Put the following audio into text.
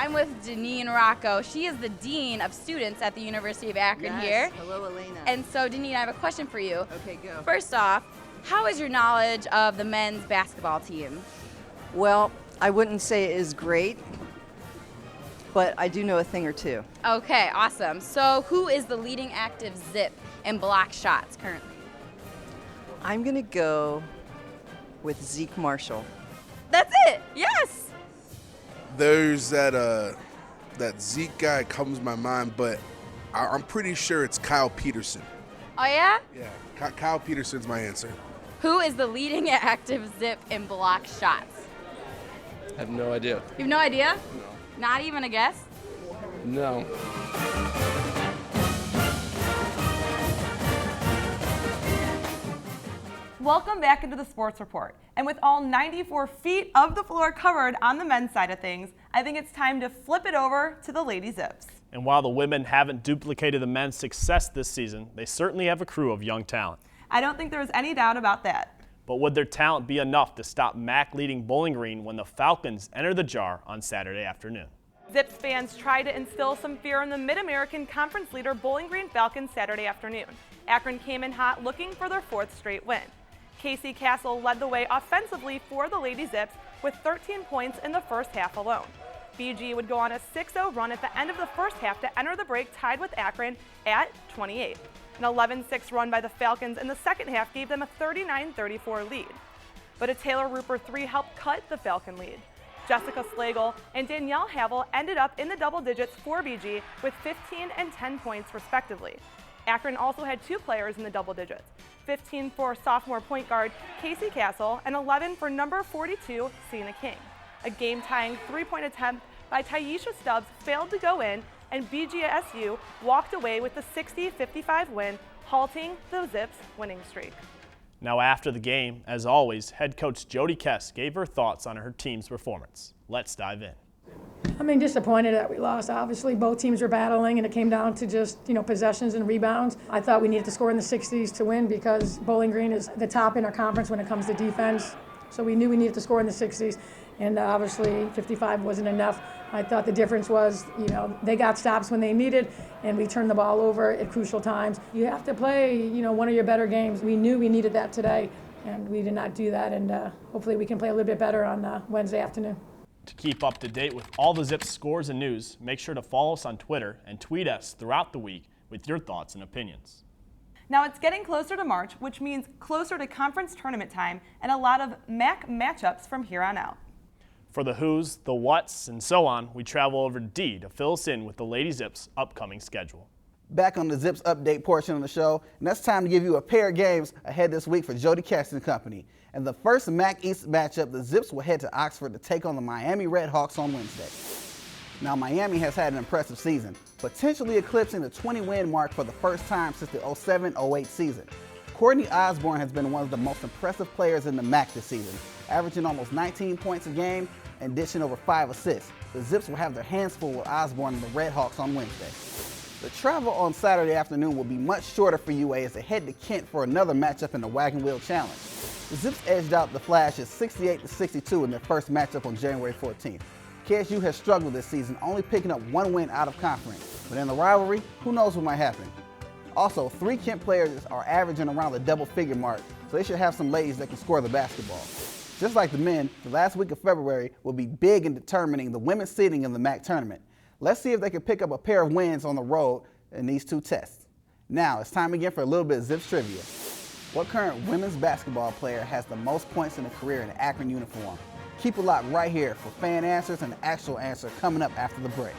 I'm with Deneen Rocco. She is the Dean of Students at the University of Akron here. Hello, Alaina. And so, Deneen, I have a question for you. Okay, go. First off, how is your knowledge of the men's basketball team? Well, I wouldn't say it is great, but I do know a thing or two. Okay, awesome. So, who is the leading active Zip in block shots currently? I'm going to go with Zeke Marshall. That's it. Yes. There's that Zeke guy comes to my mind, but I'm pretty sure it's Kyle Peterson. Oh, yeah? Yeah, Kyle Peterson's my answer. Who is the leading active Zip in block shots? I have no idea. You have no idea? No. Not even a guess? No. Welcome back into the Sports Report. And with all 94 feet of the floor covered on the men's side of things, I think it's time to flip it over to the Lady Zips. And while the women haven't duplicated the men's success this season, they certainly have a crew of young talent. I don't think there's any doubt about that. But would their talent be enough to stop MAC leading Bowling Green when the Falcons enter the jar on Saturday afternoon? Zips fans tried to instill some fear in the Mid-American Conference leader Bowling Green Falcons Saturday afternoon. Akron came in hot looking for their fourth straight win. Casey Castle led the way offensively for the Lady Zips with 13 points in the first half alone. BG would go on a 6-0 run at the end of the first half to enter the break tied with Akron at 28. An 11-6 run by the Falcons in the second half gave them a 39-34 lead. But a Taylor Rupert 3 helped cut the Falcon lead. Jessica Slagle and Danielle Havel ended up in the double digits for BG with 15 and 10 points respectively. Akron also had 2 players in the double digits, 15 for sophomore point guard Casey Castle and 11 for number 42 Cena King. A game-tying 3-point attempt by Tyesha Stubbs failed to go in, and BGSU walked away with the 60-55 win, halting the Zips' winning streak. Now after the game, as always, head coach Jody Kess gave her thoughts on her team's performance. Let's dive in. Disappointed that we lost. Obviously, both teams were battling, and it came down to just, possessions and rebounds. I thought we needed to score in the 60s to win because Bowling Green is the top in our conference when it comes to defense. So we knew we needed to score in the 60s, and obviously 55 wasn't enough. I thought the difference was, they got stops when they needed, and we turned the ball over at crucial times. You have to play, one of your better games. We knew we needed that today, and we did not do that, and hopefully we can play a little bit better on Wednesday afternoon. To keep up to date with all the Zips scores and news, make sure to follow us on Twitter and tweet us throughout the week with your thoughts and opinions. Now it's getting closer to March, which means closer to conference tournament time and a lot of MAC matchups from here on out. For the who's, the what's, and so on, we travel over to D to fill us in with the Lady Zips' upcoming schedule. Back on the Zips update portion of the show, and that's time to give you a pair of games ahead this week for Jody Kess and company. And the first MAC East matchup, the Zips will head to Oxford to take on the Miami Redhawks on Wednesday. Now, Miami has had an impressive season, potentially eclipsing the 20-win mark for the first time since the 07-08 season. Courtney Osborne has been one of the most impressive players in the MAC this season, averaging almost 19 points a game and dishing over 5 assists. The Zips will have their hands full with Osborne and the Redhawks on Wednesday. The travel on Saturday afternoon will be much shorter for UA as they head to Kent for another matchup in the Wagon Wheel Challenge. The Zips edged out the Flashes 68-62 in their first matchup on January 14th. KSU has struggled this season, only picking up 1 win out of conference. But in the rivalry, who knows what might happen. Also, 3 Kent players are averaging around the double-figure mark, so they should have some ladies that can score the basketball. Just like the men, the last week of February will be big in determining the women's seeding in the MAC tournament. Let's see if they can pick up a pair of wins on the road in these 2 tests. Now, it's time again for a little bit of Zips trivia. What current women's basketball player has the most points in a career in an Akron uniform? Keep it locked right here for fan answers and the actual answer coming up after the break.